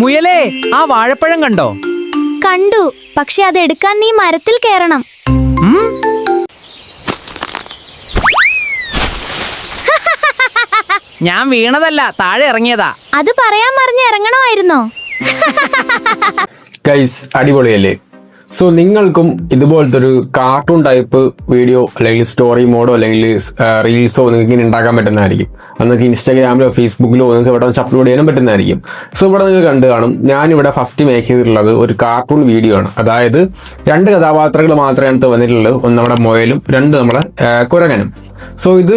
മുയലേ, ആ വാഴപ്പഴം കണ്ടോ? കണ്ടു, പക്ഷെ അത് എടുക്കാൻ നീ മരത്തിൽ കയറണം. ഞാൻ വീണതല്ല, താഴെ ഇറങ്ങിയതാ. അത് പറയാൻ മറിഞ്ഞ് ഇറങ്ങണമായിരുന്നോ? ഗൈസ്, അടിപൊളിയല്ലേ? സോ നിങ്ങൾക്കും ഇതുപോലത്തെ ഒരു കാർട്ടൂൺ ടൈപ്പ് വീഡിയോ അല്ലെങ്കിൽ സ്റ്റോറി മോഡോ അല്ലെങ്കിൽ റീൽസോ നിങ്ങൾക്ക് ഇങ്ങനെ ഉണ്ടാക്കാൻ പറ്റുന്നതായിരിക്കും. അത് നിങ്ങൾക്ക് ഇൻസ്റ്റാഗ്രാമിലോ ഫേസ്ബുക്കിലോ നിങ്ങൾക്ക് ഇവിടെ വെച്ച് അപ്ലോഡ് ചെയ്യാനും പറ്റുന്നതായിരിക്കും. സോ ഇവിടെ നിങ്ങൾ കണ്ടു കാണും, ഞാനിവിടെ ഫസ്റ്റ് മേക്ക് ചെയ്തിട്ടുള്ളത് ഒരു കാർട്ടൂൺ വീഡിയോ ആണ്. അതായത് 2 കഥാപാത്രങ്ങൾ മാത്രമേ അടുത്ത് വന്നിട്ടുള്ളത്. ഒന്ന് നമ്മുടെ മുയലും 2 നമ്മുടെ കുരങ്ങനും. സോ ഇത്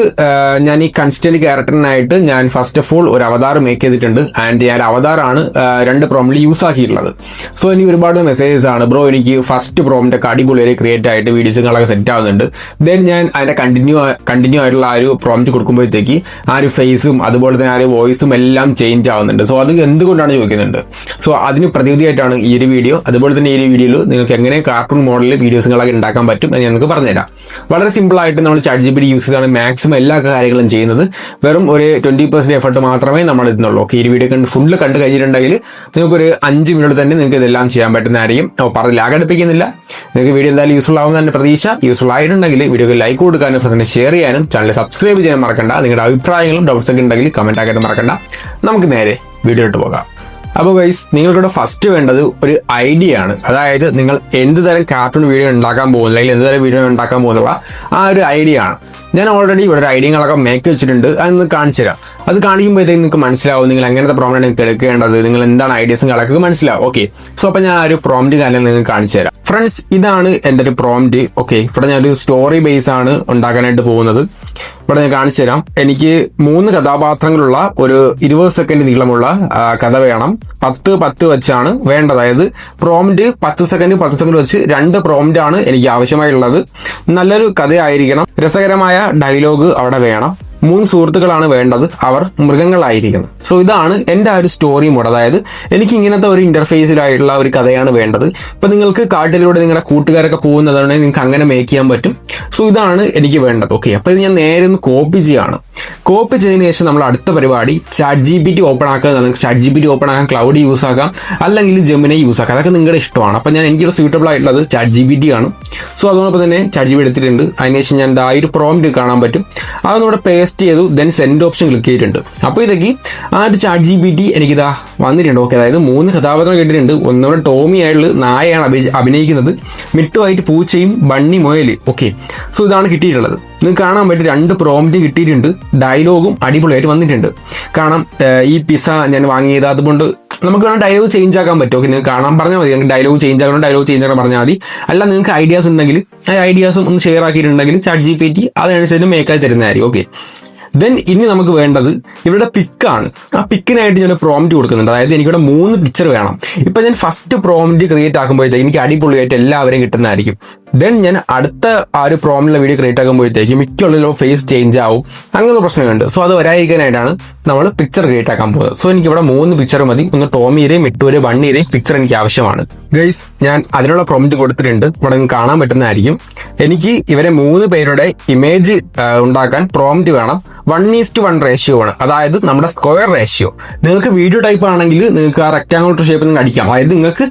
ഞാൻ ഈ കൺസ്റ്റന്റ് ക്യാരക്ടറിനായിട്ട് ഞാൻ ഫസ്റ്റ് ഓഫ് ഓൾ ഒരു അവതാർ മേക്ക് ചെയ്തിട്ടുണ്ട്. ആൻഡ് ഞാൻ അവതാറാണ് 2 പ്രോംപ്റ്റിൽ യൂസ് ആക്കിയിട്ടുള്ളത്. സോ എനിക്ക് ഒരുപാട് മെസ്സേജസ് ആണ്, ബ്രോ എനിക്ക് ഫസ്റ്റ് പ്രോംപ്റ്റ് ഒക്കെ അടിപൊളിയായി ക്രിയേറ്റ് ആയിട്ട് വീഡിയോസുകളൊക്കെ സെറ്റ് ആവുന്നുണ്ട്. ദെൻ ഞാൻ അതിന്റെ കണ്ടിന്യൂ ആയിട്ടുള്ള ആ ഒരു പ്രോംപ്റ്റ് കൊടുക്കുമ്പോഴത്തേക്ക് ആ ഒരു ഫേസും അതുപോലെ തന്നെ ആ ഒരു വോയിസും എല്ലാം ചേഞ്ച് ആവുന്നുണ്ട്. സോ അത് എന്തുകൊണ്ടാണ് ചോദിക്കുന്നുണ്ട്. സോ അതിന് പ്രതിവിധിയായിട്ടാണ് ഈ ഒരു വീഡിയോ. അതുപോലെ തന്നെ ഈ ഒരു വീഡിയോയിൽ നിങ്ങൾക്ക് എങ്ങനെ കാർട്ടൂൺ മോഡലിൽ വീഡിയോസുകളൊക്കെ ഉണ്ടാക്കാൻ പറ്റും എന്ന് ഞാൻ നിങ്ങൾക്ക് പറഞ്ഞുതരാം. വളരെ സിമ്പിൾ ആയിട്ട് നമ്മൾ ChatGPT യൂസ് ചെയ്താണ് മാക്സിമം എല്ലാ കാര്യങ്ങളും ചെയ്യുന്നത്. വെറും ഒരു 20% എഫർട്ട് മാത്രമേ നമ്മൾ ഇടുന്നുള്ളൂ. ഓക്കെ, ഈ വീഡിയോ ഫുള്ള് കണ്ടു കഴിഞ്ഞിട്ടുണ്ടെങ്കിൽ നിങ്ങൾക്കൊരു 5 മിനിറ്റ് തന്നെ നിങ്ങൾക്ക് ഇതെല്ലാം ചെയ്യാൻ പറ്റുന്നതായിരിക്കും. പറഞ്ഞ് ലാഗടിപ്പിക്കുന്നില്ല. നിങ്ങൾക്ക് വീഡിയോ എന്തായാലും യൂസ്ഫുൾ ആവുന്നതിന് പ്രതീക്ഷ. യൂസ്ഫുൾ ആയിട്ടുണ്ടെങ്കിൽ വീഡിയോക്ക് ലൈക്ക് കൊടുക്കാനും ഫ്രണ്ട്സിനെ ഷെയർ ചെയ്യാനും ചാനൽ സബ്സ്ക്രൈബ് ചെയ്യാൻ മറക്കണ്ട. നിങ്ങളുടെ അഭിപ്രായങ്ങളും ഡൗട്ട്സ് ഒക്കെ ഉണ്ടെങ്കിൽ കമന്റ് ആക്കാനും മറക്കണ്ട. നമുക്ക് നേരെ വീഡിയോയിലോട്ട് പോകാം. അപ്പോൾ ഗൈസ്, നിങ്ങൾക്കിവിടെ ഫസ്റ്റ് വേണ്ടത് ഒരു ഐഡിയ ആണ്. അതായത് നിങ്ങൾ എന്ത് തരം കാർട്ടൂൺ വീഡിയോ ഉണ്ടാക്കാൻ പോകുന്നില്ല, അല്ലെങ്കിൽ എന്ത് തരം വീഡിയോ ഉണ്ടാക്കാൻ പോകുന്നുള്ള ആ ഒരു ഐഡിയ ആണ്. ഞാൻ ഓൾറെഡി ഇവിടെ ഒരു ഐഡിയകളൊക്കെ മേക്ക് വെച്ചിട്ടുണ്ട്. അതൊന്ന് കാണിച്ചു തരാം. അത് കാണിക്കുമ്പോഴത്തേക്ക് നിങ്ങൾക്ക് മനസ്സിലാവും നിങ്ങൾ എങ്ങനത്തെ പ്രോംപ്റ്റ് നിങ്ങൾക്ക് എടുക്കേണ്ടത്, നിങ്ങൾ എന്താണ് ഐഡിയസും കളൊക്കെ മനസ്സിലാവും. ഓക്കെ, സോ അപ്പോൾ ഞാൻ ആ ഒരു പ്രോംപ്റ്റ് കാര്യം നിങ്ങൾക്ക് കാണിച്ചു തരാം. ഫ്രണ്ട്സ്, ഇതാണ് എൻ്റെ ഒരു പ്രോംപ്റ്റ്. ഓക്കെ, ഇവിടെ ഞാനൊരു സ്റ്റോറി ബേസ് ആണ് ഉണ്ടാക്കാനായിട്ട് പോകുന്നത്. ഇവിടെ ഞാൻ കാണിച്ചു തരാം. എനിക്ക് 3 കഥാപാത്രങ്ങളുള്ള ഒരു 20 സെക്കൻഡ് നീളമുള്ള കഥ വേണം. 10 വെച്ചാണ് വേണ്ടത്. അതായത് പ്രോംപ്റ്റ് 10 സെക്കൻഡ് വെച്ച് 2 പ്രോംപ്റ്റ് ആണ് എനിക്ക് ആവശ്യമായുള്ളത്. നല്ലൊരു കഥയായിരിക്കണം. രസകരമായ ഡയലോഗ് അവിടെ വേണം. 3 സുഹൃത്തുക്കളാണ് വേണ്ടത്. അവർ മൃഗങ്ങളായിരിക്കണം. സോ ഇതാണ് എൻ്റെ ആ ഒരു സ്റ്റോറി മോഡ്. അതായത് എനിക്ക് ഇങ്ങനത്തെ ഒരു ഇന്റർഫേസിലായിട്ടുള്ള ഒരു കഥയാണ് വേണ്ടത്. ഇപ്പൊ നിങ്ങൾക്ക് കാട്ടിലൂടെ നിങ്ങളുടെ കൂട്ടുകാരൊക്കെ പോകുന്നതാണെങ്കിൽ നിങ്ങൾക്ക് അങ്ങനെ മേക്ക് ചെയ്യാൻ പറ്റും. സോ ഇതാണ് എനിക്ക് വേണ്ടത്. ഓക്കെ, അപ്പൊ ഇത് ഞാൻ നേരെ ഒന്ന് കോപ്പി ചെയ്യാണ്. കോപ്പി ചെയ്തതിനു ശേഷം നമ്മൾ അടുത്ത പരിപാടി ChatGPT ഓപ്പൺ ആക്കുക. ChatGPT ഓപ്പൺ ആക്കാൻ ക്ലൗഡ് യൂസ് ആക്കാം, അല്ലെങ്കിൽ ജെമിനി യൂസ് ആക്കാം. അതൊക്കെ നിങ്ങളുടെ ഇഷ്ടമാണ്. അപ്പൊ ഞാൻ എനിക്കിവിടെ സ്യൂട്ടബിൾ ആയിട്ടുള്ളത് ChatGPT ആണ്. സോ അതോടൊപ്പം തന്നെ ChatGPT എടുത്തിട്ടുണ്ട്. അതിനുശേഷം ഞാൻ ആ ഒരു പ്രോംപ്റ്റ് കാണാൻ പറ്റും. അതൊന്നുകൂടെ പേസ്റ്റ് ചെയ്തു. ദെൻ സെൻഡ് ഓപ്ഷൻ ക്ലിക്ക് ചെയ്തിട്ടുണ്ട്. അപ്പോൾ ഇതൊക്കെ ആ ഒരു ChatGPT എനിക്കിതാ വന്നിട്ടുണ്ട്. ഓക്കെ, അതായത് 3 കഥാപാത്രം കേട്ടിട്ടുണ്ട്. ഒന്നുകൂടെ ടോമി ആയിട്ടുള്ള നായയാണ് അഭിനയിക്കുന്നത്. മിട്ടുമായിട്ട് പൂച്ചയും ബണ്ണി മുയൽ. ഓക്കെ, സോ ഇതാണ് കിട്ടിയിട്ടുള്ളത്. നിങ്ങൾക്ക് കാണാൻ പറ്റും 2 പ്രോംപ്റ്റ് കിട്ടിയിട്ടുണ്ട്. ഡയലോഗും അടിപൊളിയായിട്ട് വന്നിട്ടുണ്ട്. കാണാം, ഈ പിസ്സ ഞാൻ വാങ്ങിയത് അതുകൊണ്ട് നമുക്ക് വേണം ഡയലോഗ് ചേഞ്ച് ആക്കാൻ പറ്റും. ഓക്കെ, നിങ്ങൾക്ക് കാണാൻ പറഞ്ഞാൽ മതി. നിങ്ങൾക്ക് ഡയലോഗ് ചേഞ്ച് ആക്കണം പറഞ്ഞാൽ മതി. അല്ല, നിങ്ങൾക്ക് ഐഡിയാസ് ഉണ്ടെങ്കിൽ ആ ഐഡിയാസും ഒന്ന് ഷെയർ ആക്കിയിട്ടുണ്ടെങ്കിൽ ChatGPT അതിനനുസരിച്ച് മേക്കായി തരുന്നതായിരിക്കും. ഓക്കെ, ദെൻ ഇനി നമുക്ക് വേണ്ടത് ഇവിടെ പിക്കാണ്. ആ പിക്കിനായിട്ട് ഞാൻ പ്രോംപ്റ്റ് കൊടുക്കുന്നുണ്ട്. അതായത് എനിക്കിവിടെ 3 പിക്ചർ വേണം. ഇപ്പൊ ഞാൻ ഫസ്റ്റ് പ്രോംപ്റ്റ് ക്രിയേറ്റ് ആക്കുമ്പോഴത്തേക്ക് എനിക്ക് അടിപൊളിയായിട്ട് എല്ലാവരെയും കിട്ടുന്നതായിരിക്കും. ദെൻ ഞാൻ അടുത്ത ആ ഒരു പ്രോംപ്റ്റിലെ വീഡിയോ ക്രിയേറ്റ് ആക്കുമ്പോഴത്തേക്ക് മിക്കുള്ള ഫേസ് ചേഞ്ച് ആവും. അങ്ങനെ പ്രശ്നമുണ്ട്. സോ അത് വരാതിരിക്കാനായിട്ടാണ് നമ്മൾ പിക്ചർ ക്രിയേറ്റ് ആക്കാൻ പോകുന്നത്. സോ എനിക്കിവിടെ 3 പിക്ചർ മതി. ഒന്ന് ടോമിയുടെയും മിട്ടുവിന്റെയും ബണ്ണിയുടെയും പിക്ചർ എനിക്ക് ആവശ്യമാണ്. ഗൈസ്, ഞാൻ അതിനുള്ള പ്രോംപ്റ്റ് കൊടുത്തിട്ടുണ്ട്. ഇവിടെ നിങ്ങൾക്ക് കാണാൻ പറ്റുന്നതായിരിക്കും. എനിക്ക് ഇവരെ 3 പേരുടെ ഇമേജ് ഉണ്ടാക്കാൻ പ്രോംപ്റ്റ് വേണം. 1:1 റേഷ്യോ ആണ്. അതായത് നമ്മുടെ സ്ക്വയർ റേഷ്യോ. നിങ്ങൾക്ക് വീഡിയോ ടൈപ്പ് ആണെങ്കിൽ നിങ്ങൾക്ക് ആ റെക്ടാംഗുലർ ഷേപ്പ് നിങ്ങൾക്ക് അടിക്കാം. അതായത് നിങ്ങൾക്ക്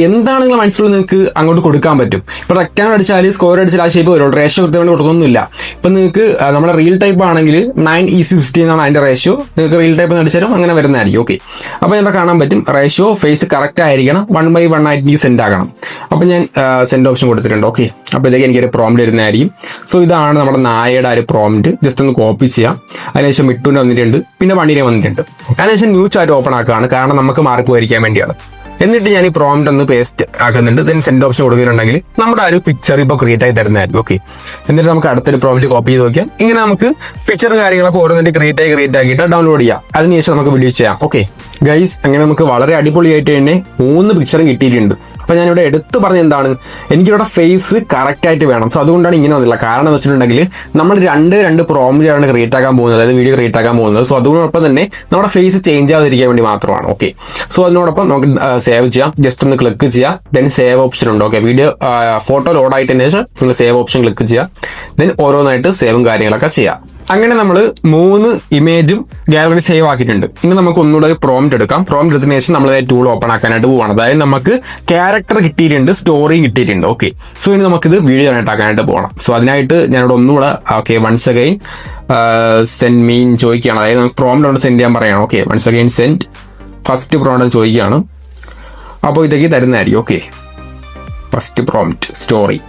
എന്താണ് നിങ്ങൾ മനസ്സിലുള്ളത് നിങ്ങൾക്ക് അങ്ങോട്ട് കൊടുക്കാൻ പറ്റും. ഇപ്പൊ റെക്ടാംഗിൾ അടിച്ചാൽ സ്ക്വയർ അടിച്ചാൽ ആ ഷേപ്പ് വരും. റേഷ്യോ കൃത്യമായിട്ട് കൊടുക്കൊന്നുമില്ല. ഇപ്പൊ നിങ്ങൾക്ക് നമ്മുടെ റീൽ ടൈപ്പ് ആണെങ്കിൽ 9:60 എന്നാണ് അതിന്റെ റേഷ്യോ. നിങ്ങൾക്ക് റീൽ ടൈപ്പ് അടിച്ചാലും അങ്ങനെ വരുന്നതായിരിക്കും. ഓക്കെ, അപ്പൊ ഇവിടെ കാണാൻ പറ്റും റേഷ്യോ ഫേസ് കറക്റ്റ് ആയിരിക്കണം. 1:1 ആയിട്ട് സെൻഡ് ആകണം. അപ്പൊ ഞാൻ സെൻഡ് ഓപ്ഷൻ കൊടുത്തിട്ടുണ്ട്. ഓക്കെ, അപ്പൊ ഇതൊക്കെ എനിക്കൊരു പ്രോംപ്റ്റ് വരുന്നതായിരിക്കും. സോ ഇതാണ് നമ്മുടെ നായയുടെ ആ ഒരു പ്രോംപ്റ്റ്. ജസ്റ്റ് ഒന്ന് കോപ്പി ചെയ്യാം. അതിനുശേഷം മിട്ടുവിന്റെ വന്നിട്ടുണ്ട്, പിന്നെ വണ്ടിയുടെ വന്നിട്ടുണ്ട്. അതിനുശേഷം ന്യൂ ചാറ്റ് ഓപ്പൺ ആക്കുകയാണ്, കാരണം നമുക്ക് മാറിപ്പോയിരിക്കാൻ വേണ്ടിയാണ്. എന്നിട്ട് ഞാൻ ഈ പ്രോംപ്റ്റ് ഒന്ന് പേസ്റ്റ് ആക്കുന്നുണ്ട്. ദെൻ സെൻഡ് ഓപ്ഷൻ കൊടുക്കുന്നുണ്ടെങ്കിൽ നമ്മുടെ ആ ഒരു പിക്ചർ ഇപ്പോൾ ക്രിയേറ്റ് ആയി തരുന്നതായിരിക്കും. ഓക്കെ, എന്നിട്ട് നമുക്ക് അടുത്തൊരു പ്രോംപ്റ്റ് കോപ്പി ചെയ്ത് നോക്കിയാൽ ഇങ്ങനെ നമുക്ക് പിക്ചറും കാര്യങ്ങളൊക്കെ ഓരോന്നിട്ട് ക്രിയേറ്റ് ആക്കിയിട്ട് ഡൗൺലോഡ് ചെയ്യാം. അതിനുശേഷം നമുക്ക് വീഡിയോ ചെയ്യാം. ഓക്കെ ഗൈസ്, അങ്ങനെ നമുക്ക് വളരെ അടിപൊളിയായിട്ട് തന്നെ 3 പിക്ചറും കിട്ടിയിട്ടുണ്ട്. അപ്പൊ ഞാനിവിടെ എടുത്തു പറഞ്ഞ എന്താണ്, എനിക്കിവിടെ ഫേസ് കറക്റ്റ് ആയിട്ട് വേണം. സോ അതുകൊണ്ടാണ് ഇങ്ങനെ വന്നില്ല. കാരണം എന്ന് വെച്ചിട്ടുണ്ടെങ്കിൽ നമ്മൾ രണ്ട് പ്രോംപ്റ്റാണ് ക്രിയേറ്റ് ആക്കാൻ പോകുന്നത്, അതായത് വീഡിയോ ക്രിയേറ്റ് ആക്കാൻ പോകുന്നത്. സോ അതിനോടൊപ്പം തന്നെ നമ്മുടെ ഫേസ് ചേഞ്ച് ആവാതിരിക്കാൻ വേണ്ടി മാത്രമാണ്. ഓക്കെ, സോ അതിനോടൊപ്പം നമുക്ക് സേവ് ചെയ്യാം. ജസ്റ്റ് ഒന്ന് ക്ലിക്ക് ചെയ്യാം. ദെൻ സേവ് ഓപ്ഷൻ ഉണ്ട്. ഓക്കെ, വീഡിയോ ഫോട്ടോ ലോഡ് ആയിട്ടതിന് ശേഷം നിങ്ങൾ സേവ് ഓപ്ഷൻ ക്ലിക്ക് ചെയ്യാം. ദെൻ ഓരോന്നായിട്ട് സേവും കാര്യങ്ങളൊക്കെ ചെയ്യാം. അങ്ങനെ നമ്മൾ 3 ഇമേജും ഗാലറി സേവ് ആക്കിയിട്ടുണ്ട്. ഇനി നമുക്ക് ഒന്നുകൂടെ ഒരു പ്രോംപ്റ്റ് എടുക്കാം. പ്രോംപ്റ്റ് എടുത്തതിന് ശേഷം നമ്മൾ ടൂൾ ഓപ്പൺ ആക്കാനായിട്ട് പോവാണ്. അതായത് നമുക്ക് ക്യാരക്ടർ കിട്ടിയിട്ടുണ്ട്, സ്റ്റോറിയും കിട്ടിയിട്ടുണ്ട്. ഓക്കെ, സോ ഇനി നമുക്കിത് വീഡിയോ ആക്കാനായിട്ട് പോകണം. സോ അതിനായിട്ട് ഞാനിവിടെ ഒന്നുകൂടെ ഓക്കെ വൺസ് അഗൈൻ സെൻഡ് മീൻ ചോദിക്കുകയാണ്. അതായത് നമുക്ക് പ്രോംപ്റ്റ് കൊണ്ട് സെൻഡ് ചെയ്യാൻ പറയണം. Okay, once again send first prompt ചോദിക്കുകയാണ്. അപ്പോൾ ഇതൊക്കെ തരുന്നതായിരിക്കും. Okay, first prompt story.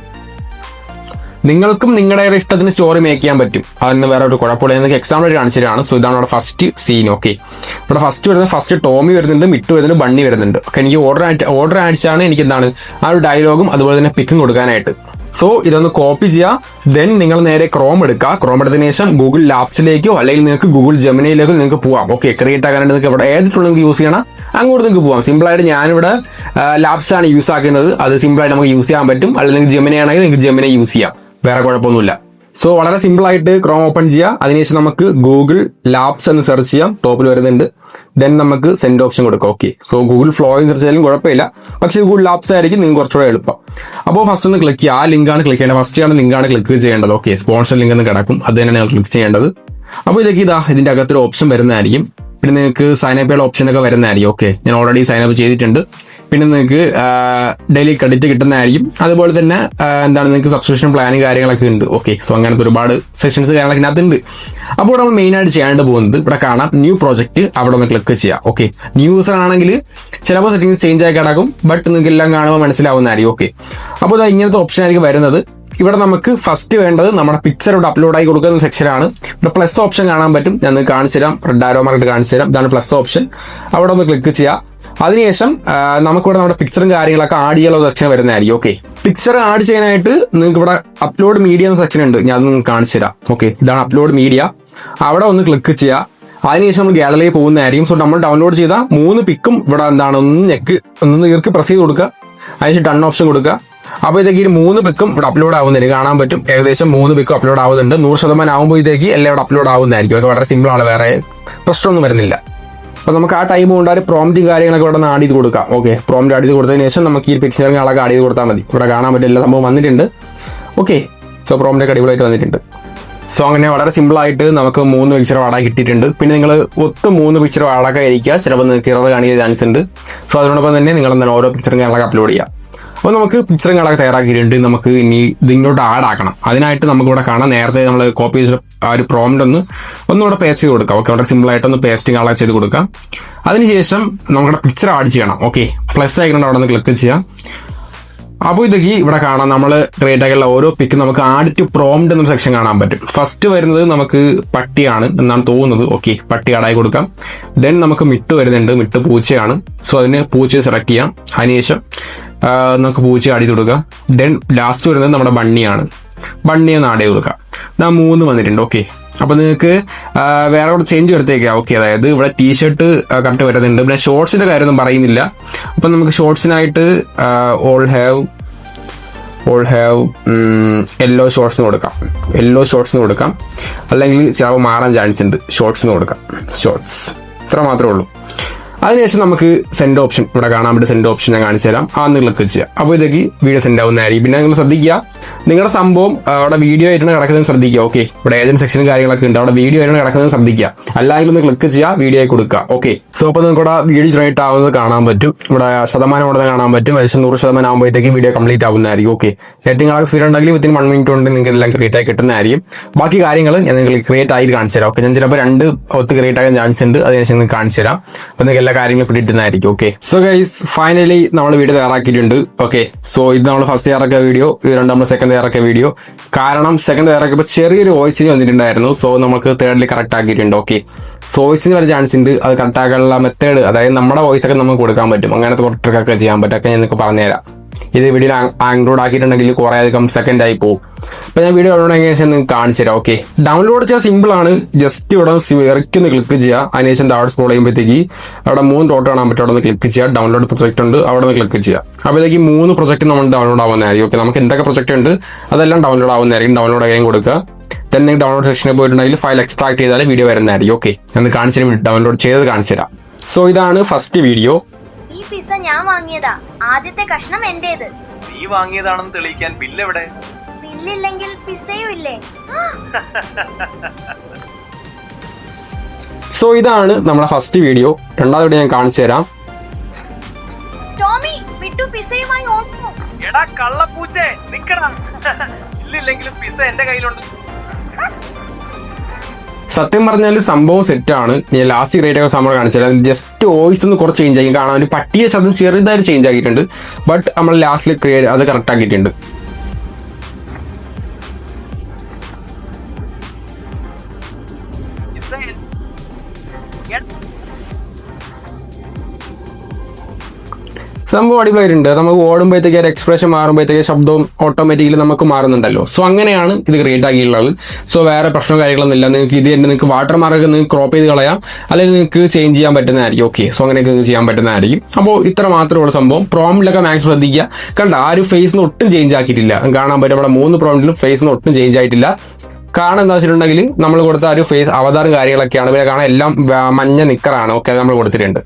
നിങ്ങൾക്കും നിങ്ങളുടെ ഇഷ്ടത്തിന് സ്റ്റോറി മേക്ക് ചെയ്യാൻ പറ്റും. അതിന് വേറെ ഒരു കുഴപ്പമില്ല. നിങ്ങൾക്ക് എക്സാമ്പിൾ ആയിട്ട് കാണിച്ചതാണ്. സോ ഇതാണ് ഇവിടെ ഫസ്റ്റ് സീൻ. ഓക്കെ, ഇവിടെ ഫസ്റ്റ് ടോമി വരുന്നുണ്ട്, മിട്ട് വരുന്നുണ്ട്, ബണ്ണി വരുന്നുണ്ട്. ഓക്കെ, എനിക്ക് ഓർഡർ അടിച്ചാണ് എനിക്ക് എന്താണ് ആ ഒരു ഡയലോഗും അതുപോലെ തന്നെ പിക്കും കൊടുക്കാനായിട്ട്. സോ ഇതൊന്ന് കോപ്പി ചെയ്യുക. ദെൻ നിങ്ങൾ നേരെ ക്രോം എടുക്കുക. ക്രോം എടുത്തതിന് ശേഷം ഗൂഗിൾ ലാബ്സിലേക്കോ അല്ലെങ്കിൽ നിങ്ങൾക്ക് ഗൂഗിൾ ജെമിനിയിലേക്കോ നിങ്ങൾക്ക് പോവാം. ഓക്കെ, ക്രിയേറ്റ് ആക്കാനായിട്ട് നിങ്ങൾക്ക് ഇവിടെ ഏത് ടൂൾ നിങ്ങൾക്ക് യൂസ് ചെയ്യണം അങ്ങോട്ട് നിങ്ങൾക്ക് പോവാം. സിമ്പിളായിട്ട് ഞാനിവിടെ ലാബ്സ് ആണ് യൂസ് ആക്കുന്നത്. അത് സിമ്പിളായിട്ട് നമുക്ക് യൂസ് ചെയ്യാൻ പറ്റും. അല്ലെങ്കിൽ നിങ്ങൾക്ക് ജെമിനി ആണെങ്കിൽ നിങ്ങൾക്ക് ജെമിനി യൂസ് ചെയ്യാം. വേറെ കുഴപ്പമൊന്നുമില്ല. സോ വളരെ സിമ്പിൾ ആയിട്ട് ക്രോം ഓപ്പൺ ചെയ്യുക. അതിനുശേഷം നമുക്ക് ഗൂഗിൾ ലാബ്സ് എന്ന് സെർച്ച് ചെയ്യാം. ടോപ്പിൽ വരുന്നുണ്ട്. ദെൻ നമുക്ക് സെൻഡ് ഓപ്ഷൻ കൊടുക്കാം. ഓക്കെ, സോ ഗൂഗിൾ ഫ്ലോയിൽ സെർച്ച് ചെയ്യാലും കുഴപ്പമില്ല. പക്ഷേ ഗൂഗിൾ ലാബ്സ് ആയിരിക്കും നിങ്ങൾക്ക് കുറച്ചുകൂടെ എളുപ്പം. അപ്പോൾ ഫസ്റ്റ് ഒന്ന് ക്ലിക്ക് ചെയ്യുക. ആ ലിങ്കാണ് ക്ലിക്ക് ചെയ്യേണ്ടത്. ഫസ്റ്റ് ലിങ്കാണ് ക്ലിക്ക് ചെയ്യേണ്ടത്. ഓക്കെ, സ്പോൺസർ ലിങ്ക് എന്ന് കിടക്കും. അത് തന്നെയാണ് നിങ്ങൾ ക്ലിക്ക് ചെയ്യേണ്ടത്. അപ്പോൾ ഇതൊക്കെ ഇതിന്റെ അകത്തൊരു ഓപ്ഷൻ വരുന്നതായിരിക്കും. പിന്നെ നിങ്ങൾക്ക് സൈനപ്പ് ചെയ്യാനുള്ള ഓപ്ഷനൊക്കെ വരുന്നതായിരിക്കും. ഓക്കെ, ഞാൻ ഓൾറെഡി സൈനപ്പ് ചെയ്തിട്ടുണ്ട്. പിന്നെ നിങ്ങൾക്ക് ഡെയിലി ക്രെഡിറ്റ് കിട്ടുന്നതായിരിക്കും. അതുപോലെ തന്നെ എന്താണ് നിങ്ങൾക്ക് സബ്സ്ക്രിപ്ഷൻ പ്ലാനും കാര്യങ്ങളൊക്കെ ഉണ്ട്. ഓക്കെ, സോ അങ്ങനത്തെ ഒരുപാട് സെഷൻസ് കാര്യങ്ങളൊക്കെ ഇതിനകത്തുണ്ട്. അപ്പോൾ നമ്മൾ മെയിനായിട്ട് ചെയ്യാണ്ട് പോകുന്നത് ഇവിടെ കാണാം ന്യൂ പ്രോജക്റ്റ്. അവിടെ ഒന്ന് ക്ലിക്ക് ചെയ്യാം. ഓക്കെ, ന്യൂ യൂസർ ആണെങ്കിൽ ചിലപ്പോൾ സെറ്റിംഗ്സ് ചേഞ്ച് ആയി കിടക്കും. ബട്ട് നിങ്ങൾക്ക് എല്ലാം കാണുമ്പോൾ മനസ്സിലാവുന്നതായിരിക്കും. ഓക്കെ, അപ്പോൾ ഇത് ഇങ്ങനത്തെ ഓപ്ഷൻ ആയിരിക്കും വരുന്നത്. ഇവിടെ നമുക്ക് ഫസ്റ്റ് വേണ്ടത് നമ്മുടെ പിക്ചർ ഇവിടെ അപ്ലോഡ് ആയി കൊടുക്കുന്ന സെക്ഷനാണ്. ഇവിടെ പ്ലസ് ഓപ്ഷൻ കാണാൻ പറ്റും. ഞാൻ കാണിച്ചു തരാം. റെഡ് ആരോ മാർക്ക് കാണിച്ചു തരാം. ഇതാണ് പ്ലസ് ഓപ്ഷൻ. അവിടെ ഒന്ന് ക്ലിക്ക് ചെയ്യാം. അതിനുശേഷം നമുക്കിവിടെ നമ്മുടെ പിക്ചറും കാര്യങ്ങളൊക്കെ ആഡ് ചെയ്യാനുള്ള സെക്ഷൻ വരുന്നതായിരിക്കും. ഓക്കെ, പിക്ചർ ആഡ് ചെയ്യാനായിട്ട് നിങ്ങൾക്ക് ഇവിടെ അപ്ലോഡ് മീഡിയ എന്ന സെക്ഷൻ ഉണ്ട്. ഞാൻ നിങ്ങൾക്ക് കാണിച്ചു തരാം. ഓക്കെ, ഇതാണ് അപ്ലോഡ് മീഡിയ. അവിടെ ഒന്ന് ക്ലിക്ക് ചെയ്യുക. അതിനുശേഷം നമ്മൾ ഗാലറിയിൽ പോകുന്നതായിരിക്കും. സോ നമ്മൾ ഡൗൺലോഡ് ചെയ്ത 3 പിക്കും ഇവിടെ എന്താണ് ഒന്ന് ഇവർക്ക് പ്രസ് ചെയ്ത് കൊടുക്കുക. അതിനുശേഷം ഡൺ ഓപ്ഷൻ കൊടുക്കുക. അപ്പോൾ ഇതൊക്കെ 3 പിക്കും ഇവിടെ അപ്ലോഡ് ആവുന്നതിന് കാണാൻ പറ്റും. ഏകദേശം 3 പിക്കും അപ്ലോഡ് ആവുന്നുണ്ട്. 100% ആകുമ്പോഴത്തേക്ക് എല്ലാം ഇവിടെ അപ്ലോഡ് ആവുന്നതായിരിക്കും. അത് വളരെ സിമ്പിളാണ്, വേറെ പ്രശ്നമൊന്നും വരുന്നില്ല. അപ്പോൾ നമുക്ക് ആ ടൈം കൊണ്ടാൽ പ്രോംപ്റ്റും കാര്യങ്ങളൊക്കെ ഇവിടെ നിന്ന് ആഡ് ചെയ്ത് കൊടുക്കാം. ഓക്കെ, പ്രോംപ്റ്റ് ആഡ് ചെയ്ത് കൊടുത്തതിന് ശേഷം നമുക്ക് ഈ പിക്ചറുകളൊക്കെ ആഡ് ചെയ്ത് കൊടുത്താൽ മതി. ഇവിടെ കാണാൻ പറ്റും എല്ലാ സംഭവം വന്നിട്ടുണ്ട്. ഓക്കെ, സോ പ്രോംപ്റ്റൊക്കെ അടിപൊളിയായിട്ട് വന്നിട്ടുണ്ട്. സോ അങ്ങനെ വളരെ സിമ്പിളായിട്ട് നമുക്ക് 3 പിക്ചർ വാടക കിട്ടിയിട്ടുണ്ട്. പിന്നെ നിങ്ങൾ 3 പിക്ചർ വാടക ഇരിക്കുക. ചിലപ്പോൾ നിങ്ങൾക്ക് ഇറവ് കാണിക്കാൻ ചാൻസ് ഉണ്ട്. സോ അതിനോടൊപ്പം തന്നെ നിങ്ങൾ എന്താണ് ഓരോ പിക്ചറും കാര്യങ്ങളൊക്കെ അപ്ലോഡ് ചെയ്യുക. അപ്പോൾ നമുക്ക് പിക്ചറും കാര്യങ്ങളൊക്കെ തയ്യാറാക്കിയിട്ടുണ്ട്. നമുക്ക് ഇനി ഇതിങ്ങോട്ട് ആഡ് ആക്കണം. അതിനായിട്ട് നമുക്കിവിടെ കാണാം. നേരത്തെ നമ്മൾ കോപ്പി ചെയ്ത ആ ഒരു പ്രോംപ്റ്റ് ഒന്നുകൂടെ പേസ്റ്റ് ചെയ്ത് കൊടുക്കാം. ഓക്കെ, വളരെ സിമ്പിളായിട്ടൊന്ന് പേസ്റ്റിംഗ് ആളെ ചെയ്ത് കൊടുക്കാം. അതിനുശേഷം നമ്മുടെ പിക്ചർ ആഡ് ചെയ്യണം. ഓക്കെ, പ്ലസ് ആയിക്കൊണ്ട് അവിടെ നിന്ന് ക്ലിക്ക് ചെയ്യാം. അപ്പോൾ ഇതൊക്കെ ഇവിടെ കാണാം. നമ്മൾ ക്രിയേറ്റ് ആക്കിയുള്ള ഓരോ പിക്ക് നമുക്ക് ആഡ് ടു പ്രോംപ്റ്റ് എന്ന സെക്ഷൻ കാണാൻ പറ്റും. ഫസ്റ്റ് വരുന്നത് നമുക്ക് പട്ടിയാണ് എന്നാണ് തോന്നുന്നത്. ഓക്കെ, പട്ടി ആഡായി കൊടുക്കാം. ദെൻ നമുക്ക് മിട്ട് വരുന്നുണ്ട്. മിട്ട് പൂച്ചയാണ്. സോ അതിന് പൂച്ച സെലക്ട് ചെയ്യാം. അതിനുശേഷം നമുക്ക് പൂച്ച ആഡ് ചെയ്ത് കൊടുക്കാം. ദെൻ ലാസ്റ്റ് വരുന്നത് നമ്മുടെ ബണ്ണിയാണ്. ബണ്ണി ഒന്ന് ആഡ് ചെയ്ത് കൊടുക്കാം. 3 വന്നിട്ടുണ്ട്. ഓക്കെ, അപ്പോൾ നിങ്ങൾക്ക് വേറെ കൂടെ ചേഞ്ച് വരുത്തേക്കാം. ഓക്കെ, അതായത് ഇവിടെ ടീഷർട്ട് കറക്റ്റ് വരുന്നുണ്ട്. പിന്നെ ഷോർട്സിൻ്റെ കാര്യമൊന്നും പറയുന്നില്ല. അപ്പം നമുക്ക് ഷോർട്സിനായിട്ട് ഓൾ ഹാവ് യെല്ലോ ഷോർട്സിന് കൊടുക്കാം. അല്ലെങ്കിൽ ചിലപ്പോൾ മാറാൻ ചാൻസ് ഉണ്ട്. ഷോർട്സിന് കൊടുക്കാം. ഷോർട്സ് ഇത്ര മാത്രമേ ഉള്ളൂ. അതിനുശേഷം നമുക്ക് സെൻഡ് ഓപ്ഷൻ ഇവിടെ കാണാൻ പറ്റും. സെൻഡ് ഓപ്ഷൻ ഞാൻ കാണിച്ചു തരാം. അന്ന് ക്ലിക്ക് ചെയ്യുക. അപ്പോൾ ഇതൊക്കെ വീഡിയോ സെൻഡ് ആവുന്നതായിരിക്കും. പിന്നെ നിങ്ങൾ ശ്രദ്ധിക്കുക, നിങ്ങളുടെ സംഭവം അവിടെ വീഡിയോ ആയിട്ടാണ് കിടക്കുന്നത് ശ്രദ്ധിക്കുക. ഓക്കെ, ഇവിടെ ഏജന്റ് സെക്ഷനും കാര്യങ്ങളൊക്കെ ഉണ്ട്. അവിടെ വീഡിയോ ആയിട്ടാണ് കിടക്കുന്നത് ശ്രദ്ധിക്കുക. അല്ലെങ്കിൽ ഒന്ന് ക്ലിക്ക് ചെയ്യുക, വീഡിയോ ആയി കൊടുക്കുക. ഓക്കെ, സോ അപ്പോൾ നിങ്ങൾക്ക് ഇവിടെ വീഡിയോ ജനറേറ്റ് ആവുന്നത് കാണാൻ പറ്റും. ഇവിടെ ശതമാനം ഇവിടെ കാണാൻ പറ്റും. ഏകദേശം 100% ആകുമ്പോഴത്തേക്ക് വീഡിയോ കംപ്ലീറ്റ് ആവുന്നതായിരിക്കും. ഓക്കെ, നെറ്റിംഗ് സ്പീഡ് ഉണ്ടെങ്കിൽ വിത്തിൻ 1 മിനിറ്റ് കൊണ്ട് നിങ്ങൾക്ക് എല്ലാം ക്രിയേറ്റ് ആയി കിട്ടുന്നതായിരിക്കും. ബാക്കി കാര്യങ്ങൾ ഞാൻ നിങ്ങൾക്ക് ക്രിയേറ്റ് ആയിട്ട് കാണിച്ചു തരാം. ഓക്കെ, ഞാൻ ചിലപ്പോൾ 2 ക്രിയേറ്റ് ആകാൻ ചാൻസ് ഉണ്ട്. അതിനുശേഷം നിങ്ങൾക്ക് കാണിച്ചു തരാം. അപ്പോൾ നിങ്ങൾക്ക് കാര്യങ്ങൾ പിടിയിട്ടുന്നതായിരിക്കും. ഓക്കെ, സോ ഗൈസ് ഫൈനലി നമ്മൾ വീഡിയോ തയ്യാറാക്കിയിട്ടുണ്ട്. ഓക്കെ, സോ ഇത് നമ്മൾ ഫസ്റ്റ് തയ്യാറാക്കിയ വീഡിയോ, ഇത് നമ്മൾ സെക്കൻഡ് തയ്യാറാക്കിയ വീഡിയോ. കാരണം സെക്കൻഡ് തയ്യാറാക്കിയപ്പോൾ ചെറിയൊരു വോയിസിന് വന്നിട്ടുണ്ടായിരുന്നു. സോ നമുക്ക് തേർഡിൽ കറക്റ്റ് ആക്കിയിട്ടുണ്ട്. ഓക്കെ, സോ വോയിസിന് വരെ ചാൻസ് ഉണ്ട്. അത് കറക്റ്റ് ആക്കാനുള്ള മെത്തേഡ്, അതായത് നമ്മുടെ വോയിസ് ഒക്കെ നമുക്ക് കൊടുക്കാൻ പറ്റും. അങ്ങനത്തെ കുറച്ച് ട്രിക്കൊക്കെ ചെയ്യാൻ പറ്റും. ഒക്കെ ഞാൻ നിങ്ങൾക്ക് പറഞ്ഞുതരാം. ഇത് വീഡിയോ ആൻഡ്രോയിഡ് ആക്കിയിട്ടുണ്ടെങ്കിൽ കുറേ അധികം സെക്കൻഡ് ആയി പോകും. അപ്പോൾ ഞാൻ വീഡിയോ ഡൗൺലോഡ് ആക്കിയ ശേഷം നിങ്ങൾക്ക് കാണിച്ചു തരാം. ഓക്കെ, ഡൗൺലോഡ് ചെയ്യാൻ സിമ്പിളാണ്. ജസ്റ്റ് ഇവിടെ ഇറക്കി ക്ലിക്ക് ചെയ്യുക. അതിനുശേഷം താഴെ സ്ക്രോൾ ചെയ്യുമ്പോഴത്തേക്ക് അവിടെ 3 ഡോട്ട് കാണാൻ പറ്റും. അവിടെ നിന്ന് ക്ലിക്ക് ചെയ്യുക. ഡൗൺലോഡ് പ്രൊജക്റ്റ് ഉണ്ട്, അവിടെ നിന്ന് ക്ലിക്ക് ചെയ്യുക. അപ്പോഴത്തേക്ക് 3 പ്രൊജക്റ്റ് നമ്മൾ ഡൗൺലോഡ് ആവുന്നതായിരിക്കും. ഓക്കെ, നമുക്ക് എന്തൊക്കെ പ്രൊജക്റ്റ് ഉണ്ട് അതെല്ലാം ഡൗൺലോഡ് ആവുന്നതായിരിക്കും. ഡൗൺലോഡ് ആകാൻ കൊടുക്കുക. then നിങ്ങൾക്ക് ഡൗൺലോഡ് സെക്ഷനിൽ പോയിട്ടുണ്ടെങ്കിൽ ഫയൽ എക്സ്ട്രാക്ട് ചെയ്താൽ വീഡിയോ വരുന്നതായിരിക്കും. ഓക്കെ, ഞാൻ കാണിച്ചു ഡൗൺലോഡ് ചെയ്ത് കാണിച്ചു തരാം. സോ ഇതാണ് ഫസ്റ്റ് വീഡിയോ. ഈ പിസ്സ ഞാൻ വാങ്ങിയതാ. ആദ്യത്തെ കഷ്ണം എന്റേത്. നീ വാങ്ങിയതാണെന്ന് തെളിയിക്കാൻ ബില്ല് എവിടെ? ബില്ല് ഇല്ലില്ലെങ്കിൽ പിസയും ഇല്ലേ? സോ ഇതാണ് നമ്മുടെ ഫസ്റ്റ് വീഡിയോ. രണ്ടാമത് വീഡിയോ ഞാൻ കാണിച്ചു തരാം. ടോമി വിട്ടു പിസയുമായി ഓടുന്നു. എടാ കള്ളപ്പൂച്ചേ നിക്കടാ. ഇല്ലെങ്കിലും പിസ എന്റെ കയ്യിലുണ്ട്. സത്യം പറഞ്ഞാൽ സംഭവം സെറ്റാണ്. ഞാൻ ലാസ്റ്റ് ക്രിയേറ്റ് ആയ സംഭവം കാണിച്ചാൽ ജസ്റ്റ് വോയിസ് ഒന്ന് കുറച്ച് ചേഞ്ച് ആക്കി കാണാൻ. ഒരു പട്ടിയെ ശബ്ദം ചെറുതായിട്ട് ചേഞ്ച് ആക്കിയിട്ടുണ്ട്. ബട്ട് നമ്മൾ ലാസ്റ്റിൽ ക്രിയേറ്റ് അത് കറക്റ്റ് ആക്കിയിട്ടുണ്ട്. സംഭവം അടിപൊളിയായിട്ടുണ്ട്. നമുക്ക് ഓടുമ്പോഴത്തേക്ക് ഒരു എക്സ്പ്രഷൻ മാറുമ്പോഴത്തേക്ക് ശബ്ദവും ഓട്ടോമാറ്റിക്കലി നമുക്ക് മാറുന്നുണ്ടല്ലോ. സോ അങ്ങനെയാണ് ഇത് ക്രിയേറ്റ് ആക്കിയിട്ടുള്ളത്. സോ വേറെ പ്രശ്നവും കാര്യങ്ങളൊന്നും ഇല്ല. നിങ്ങൾക്ക് ഇത് തന്നെ നിങ്ങൾക്ക് വാട്ടർ മാർക്കൊക്കെ നിങ്ങൾക്ക് ക്രോപ്പ് ചെയ്ത് കളയാം, അല്ലെങ്കിൽ നിങ്ങൾക്ക് ചേഞ്ച് ചെയ്യാൻ പറ്റുന്നതായിരിക്കും. ഓക്കെ, സോ അങ്ങനെയൊക്കെ ചെയ്യാൻ പറ്റുന്നതായിരിക്കും. അപ്പോൾ ഇത്ര മാത്രമേ ഉള്ള സംഭവം. പ്രോംപ്റ്റിലൊക്കെ മാക്സ് ശ്രദ്ധിക്കുക. കണ്ട ആ ഒരു ഫേസിന് ഒട്ടും ചേഞ്ച് ആക്കിയിട്ടില്ല. കാണാൻ പറ്റും നമ്മുടെ 3 പ്രോംപ്റ്റിലും ഫേസിന് ഒട്ടും ചേഞ്ച് ആയിട്ടില്ല. കാണാൻ എന്താ വെച്ചിട്ടുണ്ടെങ്കിൽ നമ്മൾ കൊടുത്ത ആ ഒരു ഫേസ് അവതാറും കാര്യങ്ങളൊക്കെയാണ്. പിന്നെ കാണാൻ എല്ലാം മഞ്ഞ നിക്കറാണ്. ഓക്കെ, നമ്മൾ കൊടുത്തിട്ടുണ്ട്.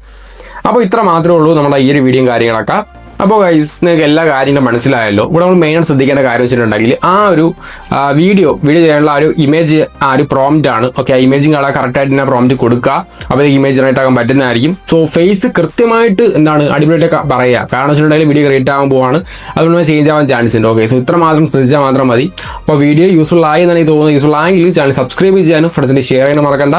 അപ്പോൾ ഇത്ര മാത്രമേ ഉള്ളൂ നമ്മുടെ ഈ ഒരു വീഡിയോയും കാര്യങ്ങളൊക്കെ. അപ്പോൾ ഗൈസ് നിങ്ങൾക്ക് എല്ലാ കാര്യങ്ങളും മനസ്സിലായല്ലോ. ഇവിടെ നമ്മൾ മെയിൻ ശ്രദ്ധിക്കേണ്ട കാര്യം വെച്ചിട്ടുണ്ടെങ്കിൽ ആ ഒരു വീഡിയോ ചെയ്യാനുള്ള ആ ഒരു ഇമേജ് ആ ഒരു പ്രോംപ്റ്റ് ആണ്. ഓക്കെ, ആ ഇമേജിങ് കളർ കറക്റ്റായിട്ട് തന്നെ പ്രോംപ്റ്റ് കൊടുക്കുക. അപ്പോൾ ഇമേജ് ജനറേറ്റ് ആകാൻ പറ്റുന്നതായിരിക്കും. സോ ഫേസ് കൃത്യമായിട്ട് എന്താണ് അടിപൊളിയായിട്ട് പറയുക. കാരണം വെച്ചിട്ടുണ്ടെങ്കിൽ വീഡിയോ ക്രിയേറ്റ് ആകാൻ പോവാണ്, അതുകൊണ്ട് ചേഞ്ച് ആവാൻ ചാൻസ് ഉണ്ട്. ഓക്കെ, സോ ഇത്ര മാത്രം ശ്രദ്ധിച്ചാൽ മാത്രം മതി. അപ്പോൾ വീഡിയോ യൂസ്ഫുൾ ആയി എന്നാണ് എനിക്ക് തോന്നുന്നത്. യൂസ്ഫുൾ ആയെങ്കിൽ ചാനൽ സബ്സ്ക്രൈബ് ചെയ്യാനും ഫ്രണ്ട്സിന് ഷെയർ ചെയ്യാനും മറക്കണ്ട.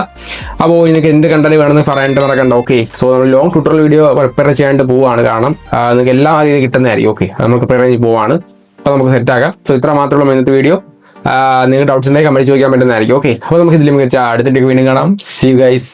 അപ്പോൾ നിങ്ങൾക്ക് എന്ത് കണ്ടാലും വേണമെന്ന് പറയാനായിട്ട് മറക്കണ്ട. ഓക്കെ, സോ നമ്മൾ ലോങ് ട്യൂട്ടോറിയൽ വീഡിയോ പ്രിപ്പയർ ചെയ്യാനായിട്ട് പോവുകയാണ്. കാരണം നിങ്ങൾക്ക് എല്ലാ ആദ്യം കിട്ടുന്നതായിരിക്കും. ഓക്കെ, അത് നമുക്ക് പ്രിപ്പയർ ചെയ്ത് പോവാണ്. അപ്പോൾ നമുക്ക് സെറ്റ് ആക്കാം. സോ ഇത്ര മാത്രമുള്ള ഇന്നത്തെ വീഡിയോ. നിങ്ങൾക്ക് ഡൗട്ട്സ് ഉണ്ടെങ്കിൽ കമന്റ് ചോദിക്കാൻ പറ്റുന്നതായിരിക്കും. ഓക്കെ, അപ്പോൾ നമുക്ക് ഇതിൽ മികച്ച അടുത്ത വീണ്ടും കാണാം. See you guys.